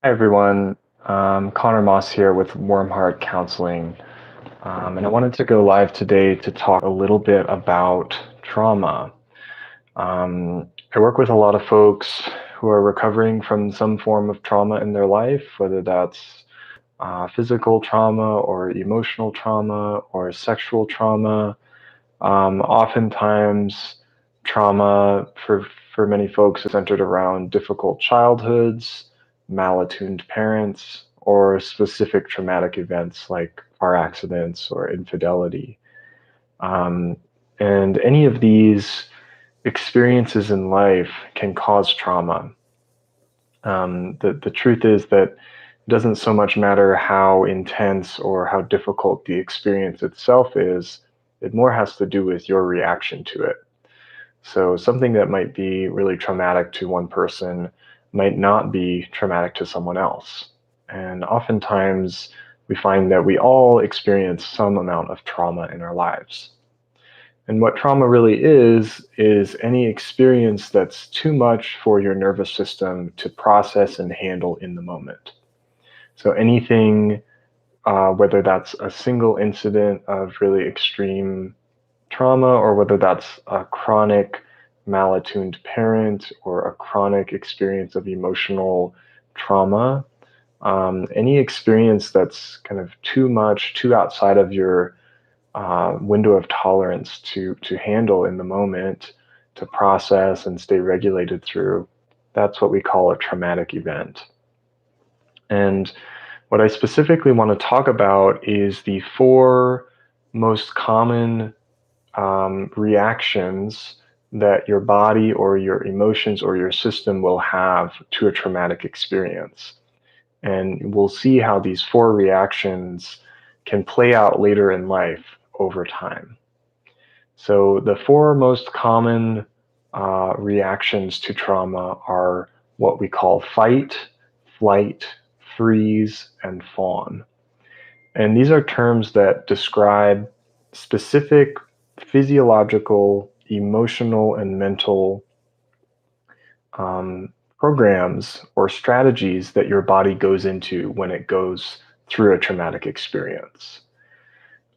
Hi everyone, Connor Moss here with Warm Heart Counseling, and I wanted to go live today to talk a little bit about trauma. I work with a lot of folks who are recovering from some form of trauma in their life, whether that's physical trauma or emotional trauma or sexual trauma. Oftentimes, trauma for many folks is centered around difficult childhoods, malattuned parents, or specific traumatic events like car accidents or infidelity. Um, and any of these experiences in life can cause trauma. The truth is that it doesn't so much matter how intense or how difficult the experience itself is, it more has to do with your reaction to it. So something that might be really traumatic to one person might not be traumatic to someone else. And oftentimes we find that we all experience some amount of trauma in our lives. And what trauma really is any experience that's too much for your nervous system to process and handle in the moment. So anything, whether that's a single incident of really extreme trauma or whether that's a chronic malattuned parent or a chronic experience of emotional trauma, any experience that's kind of too much, too outside of your window of tolerance to handle in the moment, to process and stay regulated through, that's what we call a traumatic event. And what I specifically want to talk about is the four most common reactions that your body or your emotions or your system will have to a traumatic experience. And we'll see how these four reactions can play out later in life over time. So, the four most common reactions to trauma are what we call fight, flight, freeze, and fawn. And these are terms that describe specific physiological, emotional, and mental programs or strategies that your body goes into when it goes through a traumatic experience.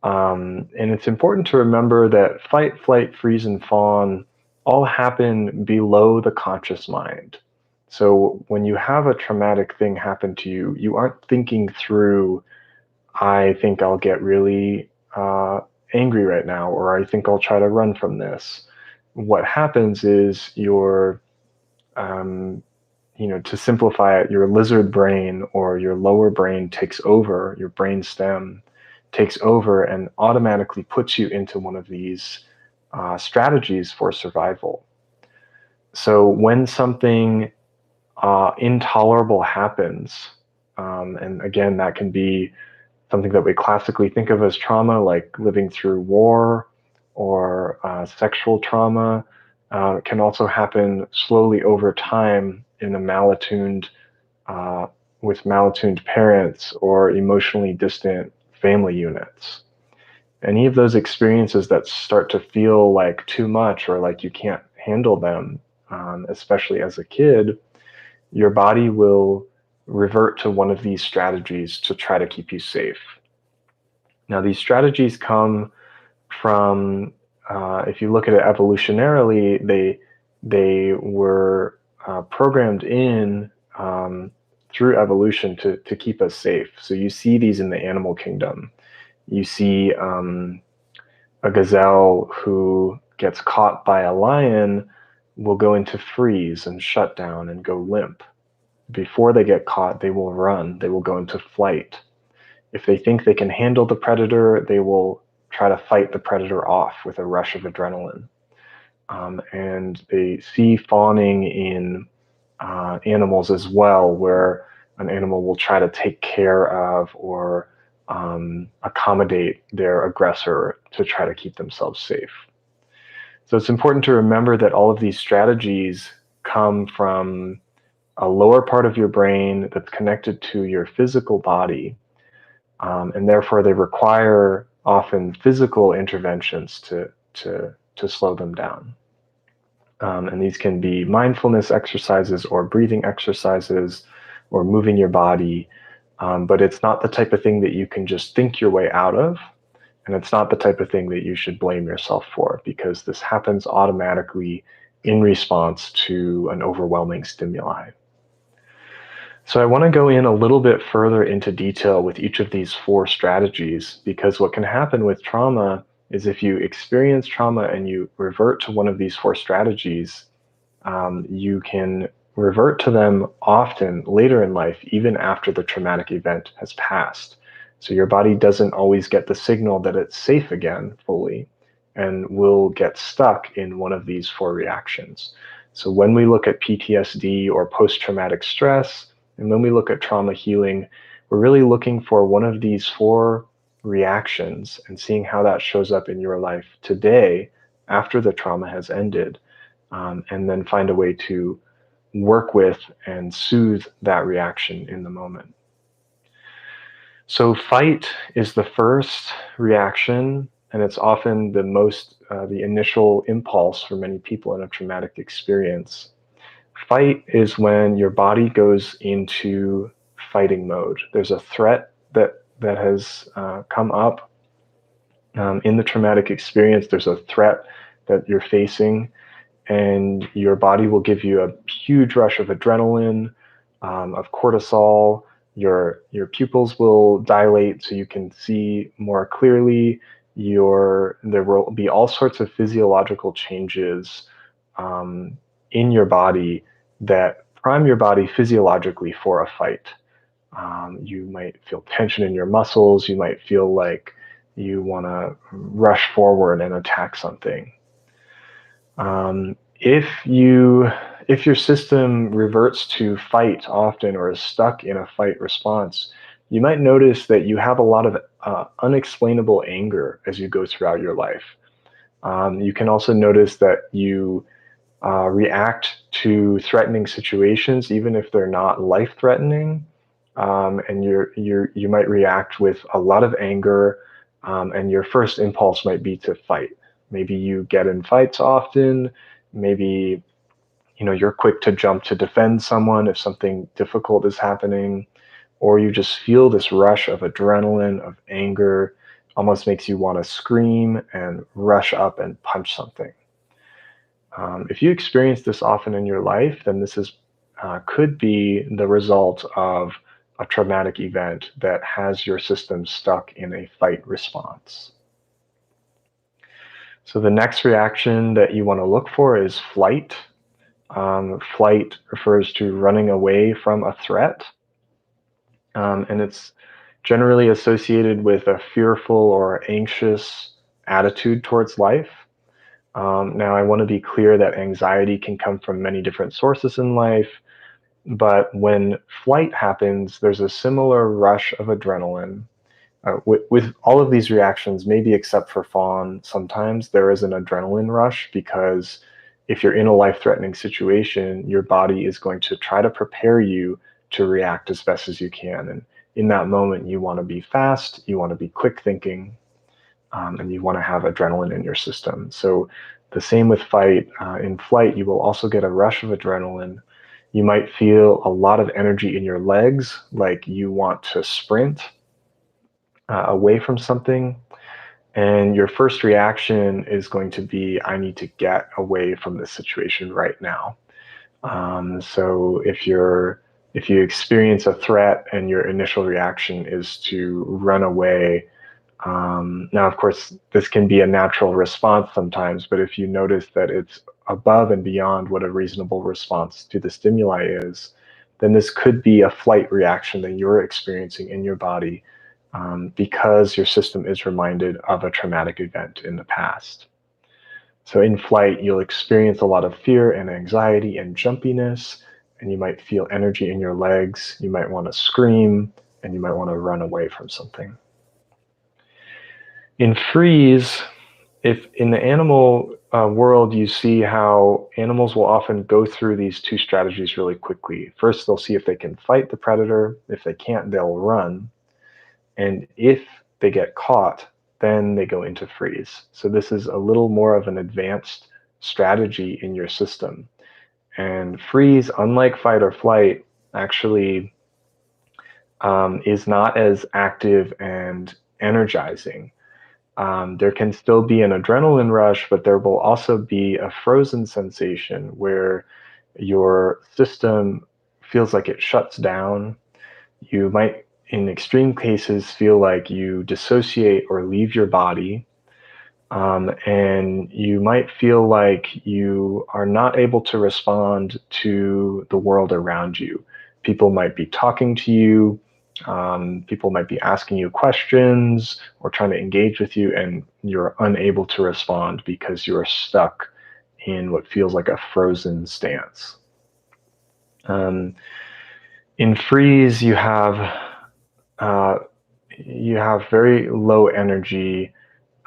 And it's important to remember that fight, flight, freeze, and fawn all happen below the conscious mind. So when you have a traumatic thing happen to you, you aren't thinking through, I think I'll get really angry right now, or I think I'll try to run from this. What happens is um, to simplify it, your lizard brain or your lower brain takes over, your brain stem takes over and automatically puts you into one of these strategies for survival. So when something intolerable happens, and again, that can be something that we classically think of as trauma, like living through war or sexual trauma, can also happen slowly over time in a uh, with malattuned parents or emotionally distant family units. Any of those experiences that start to feel like too much or like you can't handle them, especially as a kid, your body will revert to one of these strategies to try to keep you safe. Now, these strategies come from, if you look at it evolutionarily, they were programmed in through evolution to keep us safe. So you see these in the animal kingdom. You see a gazelle who gets caught by a lion will go into freeze and shut down and go limp. Before they get caught, they will run. They will go into flight. If they think they can handle the predator, they will try to fight the predator off with a rush of adrenaline. And they see fawning in animals as well, where an animal will try to take care of or accommodate their aggressor to try to keep themselves safe. So it's important to remember that all of these strategies come from a lower part of your brain that's connected to your physical body, and therefore they require often physical interventions to slow them down. And these can be mindfulness exercises or breathing exercises or moving your body, but it's not the type of thing that you can just think your way out of. And it's not the type of thing that you should blame yourself for, because this happens automatically in response to an overwhelming stimuli. So I want to go in a little bit further into detail with each of these 4 strategies, because what can happen with trauma is if you experience trauma and you revert to one of these 4 strategies, you can revert to them often later in life, even after the traumatic event has passed. So your body doesn't always get the signal that it's safe again fully, and will get stuck in one of these 4 reactions. So when we look at PTSD or post-traumatic stress, and when we look at trauma healing, we're really looking for one of these 4 reactions and seeing how that shows up in your life today after the trauma has ended, and then find a way to work with and soothe that reaction in the moment. So fight is the first reaction, and it's often the initial impulse for many people in a traumatic experience. Fight is when your body goes into fighting mode. There's a threat that has come up in the traumatic experience. There's a threat that you're facing, and your body will give you a huge rush of adrenaline, of cortisol. Your pupils will dilate so you can see more clearly. There will be all sorts of physiological changes in your body that prime your body physiologically for a fight. You might feel tension in your muscles. You might feel like you want to rush forward and attack something. If your system reverts to fight often or is stuck in a fight response, you might notice that you have a lot of unexplainable anger as you go throughout your life. You can also notice that you react to threatening situations, even if they're not life-threatening, and you might react with a lot of anger, and your first impulse might be to fight. Maybe you get in fights often. Maybe you're quick to jump to defend someone if something difficult is happening, or you just feel this rush of adrenaline, of anger, almost makes you want to scream and rush up and punch something. If you experience this often in your life, then this could be the result of a traumatic event that has your system stuck in a fight response. So the next reaction that you want to look for is flight. Flight refers to running away from a threat, and it's generally associated with a fearful or anxious attitude towards life. Now, I want to be clear that anxiety can come from many different sources in life, but when flight happens, there's a similar rush of adrenaline. With all of these reactions, maybe except for Fawn, sometimes there is an adrenaline rush, because if you're in a life-threatening situation, your body is going to try to prepare you to react as best as you can. And in that moment, you want to be fast, you want to be quick thinking, and you want to have adrenaline in your system. So the same with fight. In flight, you will also get a rush of adrenaline. You might feel a lot of energy in your legs, like you want to sprint away from something. And your first reaction is going to be, I need to get away from this situation right now. So if you experience a threat and your initial reaction is to run away, now, of course, this can be a natural response sometimes, but if you notice that it's above and beyond what a reasonable response to the stimuli is, then this could be a flight reaction that you're experiencing in your body, because your system is reminded of a traumatic event in the past. So in flight, you'll experience a lot of fear and anxiety and jumpiness, and you might feel energy in your legs. You might want to scream, and you might want to run away from something. In freeze, if in the animal world, you see how animals will often go through these 2 strategies really quickly. First, they'll see if they can fight the predator. If they can't, they'll run. And if they get caught, then they go into freeze. So this is a little more of an advanced strategy in your system. And freeze, unlike fight or flight, actually is not as active and energizing. There can still be an adrenaline rush, but there will also be a frozen sensation where your system feels like it shuts down. You might, in extreme cases, feel like you dissociate or leave your body. And you might feel like you are not able to respond to the world around you. People might be talking to you, people might be asking you questions or trying to engage with you, and you're unable to respond because you're stuck in what feels like a frozen stance. Um, in freeze, uh, you have very low energy.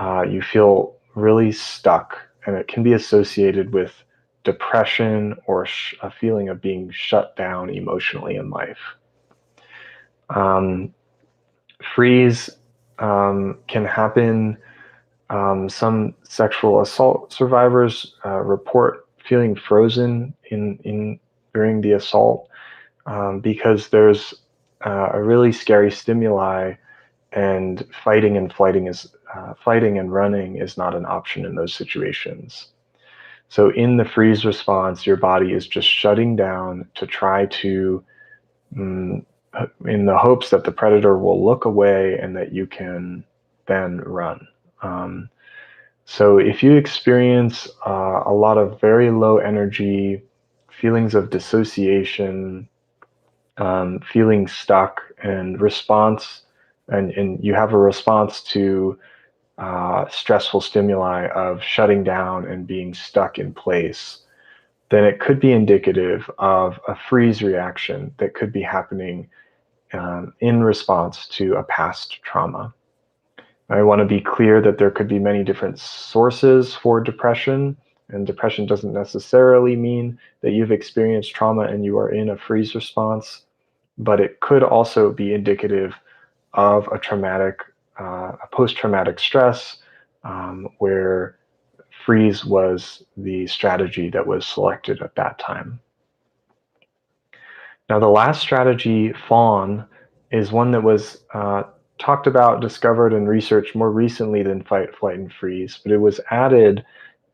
You feel really stuck, and it can be associated with depression or a feeling of being shut down emotionally in life. Um, freeze can happen. Some sexual assault survivors report feeling frozen in during the assault because there's a really scary stimuli, and fighting and running is not an option in those situations. So in the freeze response, your body is just shutting down to try to, mm, in the hopes that the predator will look away and that you can then run. Um, so if you experience a lot of very low energy, feelings of dissociation, feeling stuck, and you have a response to stressful stimuli of shutting down and being stuck in place, then it could be indicative of a freeze reaction that could be happening in response to a past trauma. I want to be clear that there could be many different sources for depression, and depression doesn't necessarily mean that you've experienced trauma and you are in a freeze response, but it could also be indicative of a post-traumatic stress, where freeze was the strategy that was selected at that time. Now, the last strategy, Fawn, is one that was talked about, discovered, and researched more recently than fight, flight, and freeze, but it was added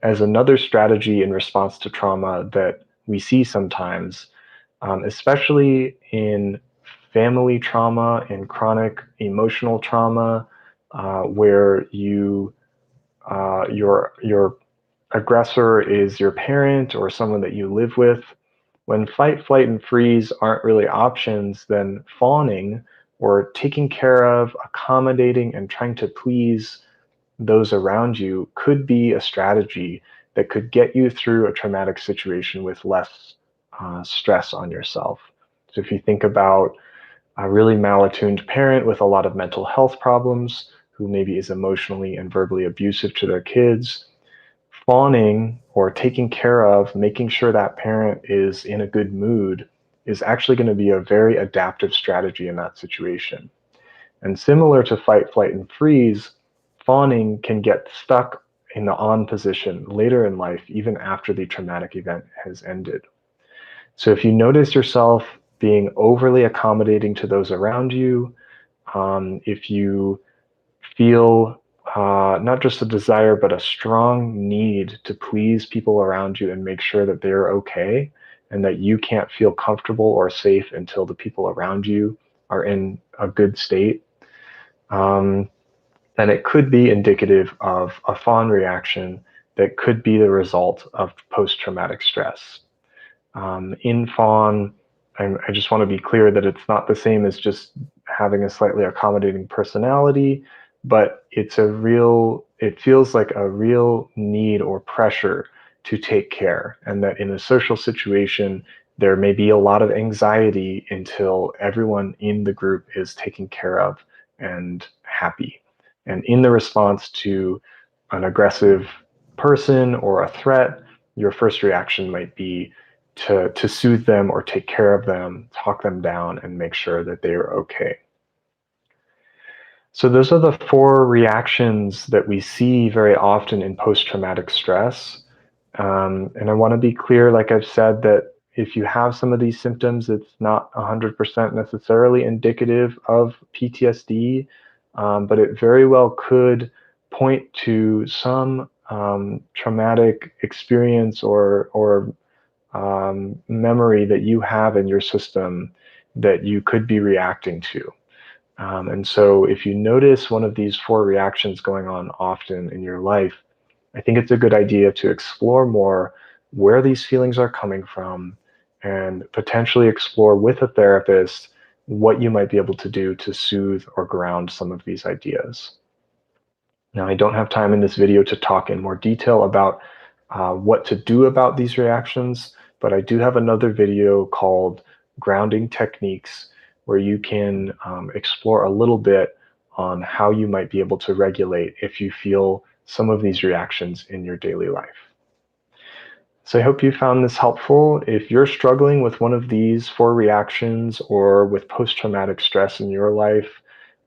as another strategy in response to trauma that we see sometimes, especially in family trauma and chronic emotional trauma, where your aggressor is your parent or someone that you live with. When fight, flight, and freeze aren't really options, then fawning, or taking care of, accommodating, and trying to please those around you, could be a strategy that could get you through a traumatic situation with less stress on yourself. So if you think about a really malattuned parent with a lot of mental health problems who maybe is emotionally and verbally abusive to their kids, fawning or taking care of, making sure that parent is in a good mood is actually going to be a very adaptive strategy in that situation. And similar to fight, flight, and freeze, fawning can get stuck in the on position later in life, even after the traumatic event has ended. So if you notice yourself being overly accommodating to those around you, if you feel not just a desire, but a strong need to please people around you and make sure that they're okay, and that you can't feel comfortable or safe until the people around you are in a good state, then it could be indicative of a fawn reaction that could be the result of post-traumatic stress. In fawn, I just want to be clear that it's not the same as just having a slightly accommodating personality, but it feels like a real need or pressure to take care, and that in a social situation, there may be a lot of anxiety until everyone in the group is taken care of and happy. And in the response to an aggressive person or a threat, your first reaction might be to soothe them or take care of them, talk them down, and make sure that they are okay. So those are the four reactions that we see very often in post-traumatic stress. And I want to be clear, like I've said, that if you have some of these symptoms, it's not 100% necessarily indicative of PTSD, but it very well could point to some traumatic experience or memory that you have in your system that you could be reacting to. And so if you notice one of these 4 reactions going on often in your life, I think it's a good idea to explore more where these feelings are coming from and potentially explore with a therapist what you might be able to do to soothe or ground some of these ideas. Now, I don't have time in this video to talk in more detail about what to do about these reactions, but I do have another video called Grounding Techniques where you can explore a little bit on how you might be able to regulate if you feel some of these reactions in your daily life. So I hope you found this helpful. If you're struggling with one of these 4 reactions or with post-traumatic stress in your life,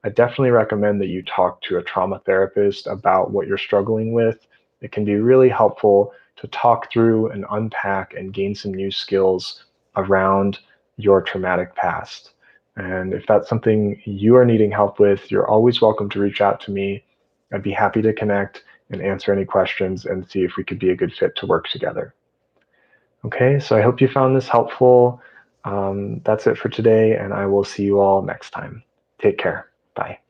I definitely recommend that you talk to a trauma therapist about what you're struggling with. It can be really helpful to talk through and unpack and gain some new skills around your traumatic past. And if that's something you are needing help with, you're always welcome to reach out to me. I'd be happy to connect and answer any questions and see if we could be a good fit to work together. Okay, so I hope you found this helpful. That's it for today, and I will see you all next time. Take care. Bye.